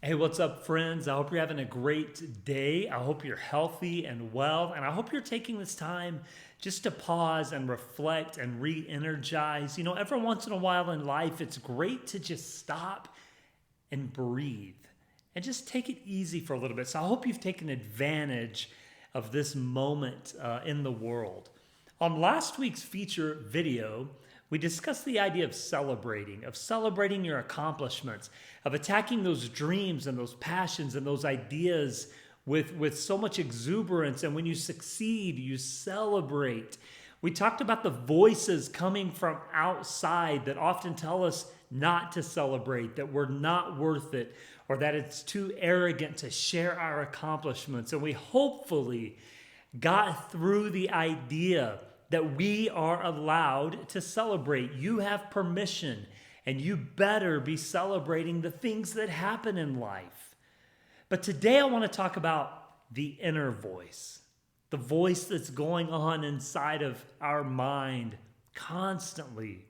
Hey, what's up, friends? I hope you're having a great day. I hope you're healthy and well, and I hope you're taking this time just to pause and reflect and re energize. Every once in a while in life, it's great to just stop and breathe and just take it easy for a little bit. So I hope you've taken advantage of this moment in the world. On last week's feature video, we discussed the idea of celebrating your accomplishments, of attacking those dreams and those passions and those ideas with so much exuberance. And when you succeed, you celebrate. We talked about the voices coming from outside that often tell us not to celebrate, that we're not worth it, or that it's too arrogant to share our accomplishments. And we hopefully got through the idea that we are allowed to celebrate. You have permission, and you better be celebrating the things that happen in life. But today I want to talk about the inner voice, the voice that's going on inside of our mind constantly.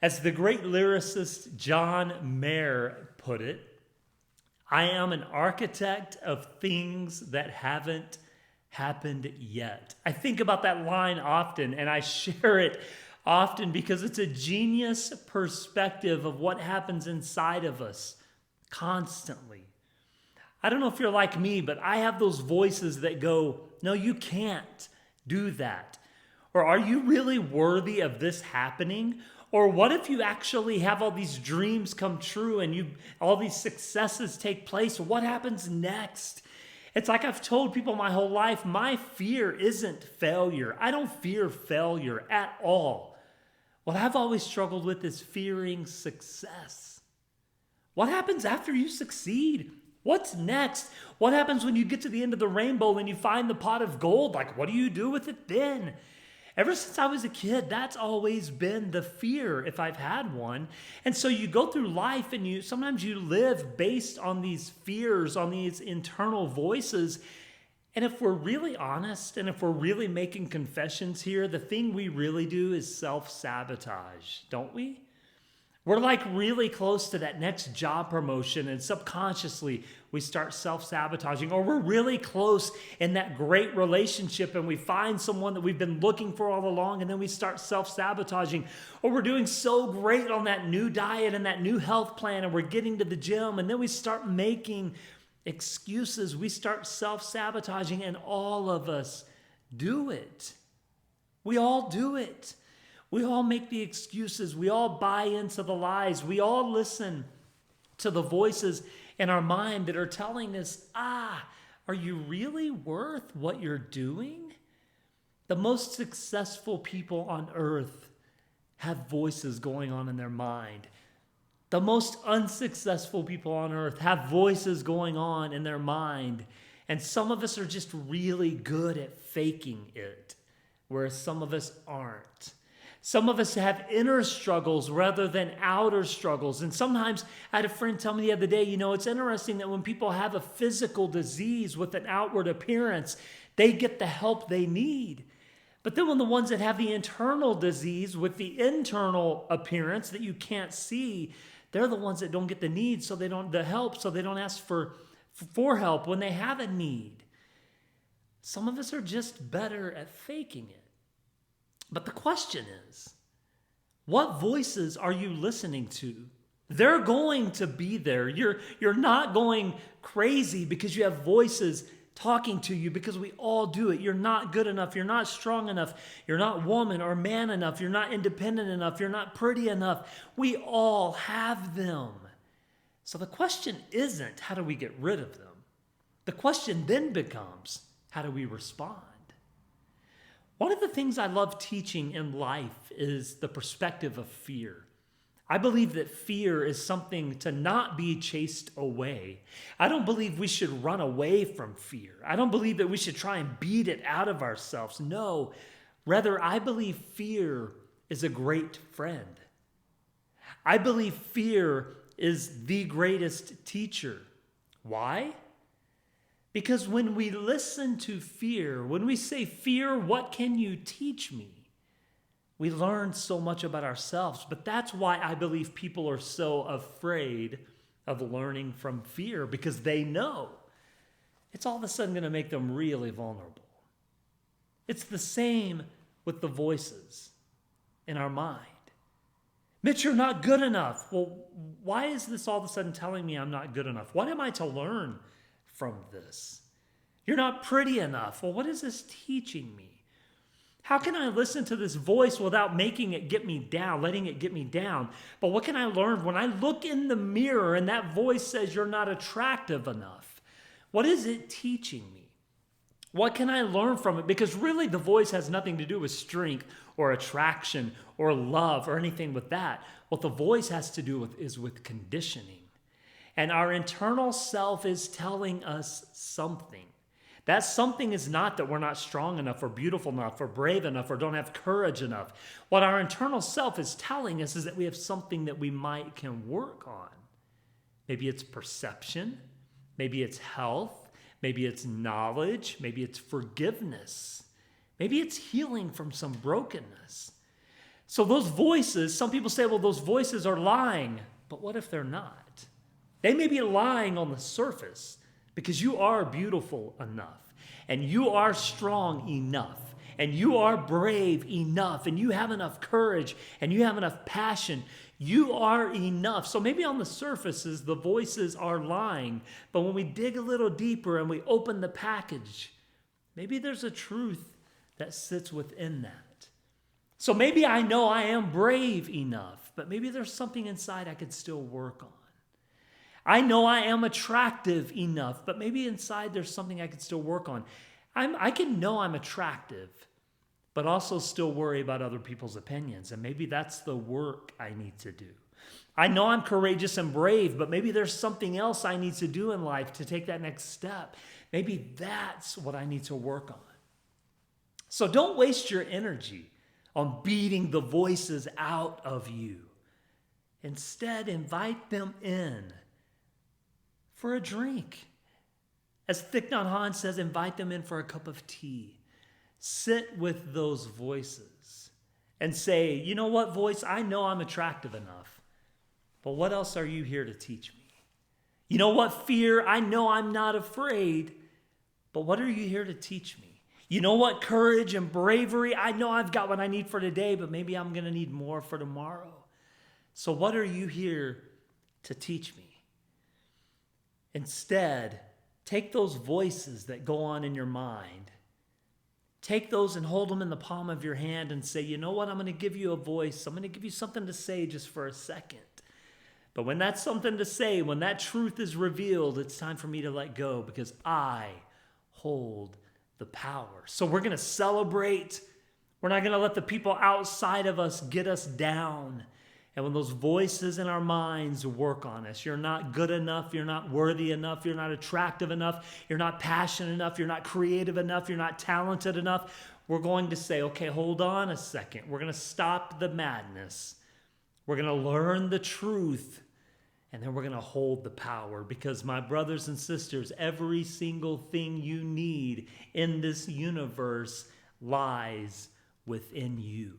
As the great lyricist John Mayer put it, I am an architect of things that haven't happened yet. I think about that line often, and I share it often because it's a genius perspective of what happens inside of us constantly. I don't know if you're like me, but I have those voices that go, no, you can't do that. Or are you really worthy of this happening? Or what if you actually have all these dreams come true and all these successes take place? What happens next? It's like I've told people my whole life, my fear isn't failure. I don't fear failure at all. What I've always struggled with is fearing success. What happens after you succeed? What's next? What happens when you get to the end of the rainbow and you find the pot of gold? Like, what do you do with it then? Ever since I was a kid, that's always been the fear if I've had one. And so you go through life and sometimes you live based on these fears, on these internal voices. And if we're really honest and if we're really making confessions here, the thing we really do is self-sabotage, don't we? We're like really close to that next job promotion and subconsciously we start self-sabotaging, or we're really close in that great relationship and we find someone that we've been looking for all along and then we start self-sabotaging, or we're doing so great on that new diet and that new health plan and we're getting to the gym and then we start making excuses. We start self-sabotaging, and all of us do it. We all do it. We all make the excuses. We all buy into the lies. We all listen to the voices in our mind that are telling us, are you really worth what you're doing? The most successful people on earth have voices going on in their mind. The most unsuccessful people on earth have voices going on in their mind. And some of us are just really good at faking it, whereas some of us aren't. Some of us have inner struggles rather than outer struggles. And sometimes I had a friend tell me the other day, it's interesting that when people have a physical disease with an outward appearance, they get the help they need. But then when the ones that have the internal disease with the internal appearance that you can't see, they're the ones that don't get the help, so they don't ask for help when they have a need. Some of us are just better at faking it. But the question is, what voices are you listening to? They're going to be there. You're not going crazy because you have voices talking to you, because we all do it. You're not good enough. You're not strong enough. You're not woman or man enough. You're not independent enough. You're not pretty enough. We all have them. So the question isn't, how do we get rid of them? The question then becomes, how do we respond? One of the things I love teaching in life is the perspective of fear. I believe that fear is something to not be chased away. I don't believe we should run away from fear. I don't believe that we should try and beat it out of ourselves. No, rather, I believe fear is a great friend. I believe fear is the greatest teacher. Why? Because when we listen to fear, when we say, fear, what can you teach me? We learn so much about ourselves. But that's why I believe people are so afraid of learning from fear because they know it's all of a sudden going to make them really vulnerable. It's the same with the voices in our mind. Mitch, you're not good enough. Well, why is this all of a sudden telling me I'm not good enough? What am I to learn from this? You're not pretty enough. Well, what is this teaching me? How can I listen to this voice without making it get me down, letting it get me down? But what can I learn when I look in the mirror and that voice says you're not attractive enough? What is it teaching me? What can I learn from it? Because really the voice has nothing to do with strength or attraction or love or anything with that. What the voice has to do with is with conditioning. And our internal self is telling us something. That something is not that we're not strong enough or beautiful enough or brave enough or don't have courage enough. What our internal self is telling us is that we have something that we can work on. Maybe it's perception. Maybe it's health. Maybe it's knowledge. Maybe it's forgiveness. Maybe it's healing from some brokenness. So those voices, some people say, well, those voices are lying. But what if they're not? They may be lying on the surface because you are beautiful enough and you are strong enough and you are brave enough and you have enough courage and you have enough passion. You are enough. So maybe on the surfaces, the voices are lying. But when we dig a little deeper and we open the package, maybe there's a truth that sits within that. So maybe I know I am brave enough, but maybe there's something inside I could still work on. I know I am attractive enough, but maybe inside there's something I could still work on. I can know I'm attractive, but also still worry about other people's opinions. And maybe that's the work I need to do. I know I'm courageous and brave, but maybe there's something else I need to do in life to take that next step. Maybe that's what I need to work on. So don't waste your energy on beating the voices out of you. Instead, invite them in for a drink. As Thich Nhat Hanh says, invite them in for a cup of tea. Sit with those voices and say, you know what, voice, I know I'm attractive enough, but what else are you here to teach me? You know what, fear, I know I'm not afraid, but what are you here to teach me? You know what, courage and bravery, I know I've got what I need for today, but maybe I'm going to need more for tomorrow. So what are you here to teach me? Instead, take those voices that go on in your mind. Take those and hold them in the palm of your hand and say, you know what, I'm going to give you a voice. I'm going to give you something to say just for a second. But when that's something to say, when that truth is revealed, it's time for me to let go because I hold the power. So we're going to celebrate. We're not going to let the people outside of us get us down. And when those voices in our minds work on us, you're not good enough, you're not worthy enough, you're not attractive enough, you're not passionate enough, you're not creative enough, you're not talented enough, we're going to say, okay, hold on a second. We're going to stop the madness. We're going to learn the truth. And then we're going to hold the power because my brothers and sisters, every single thing you need in this universe lies within you.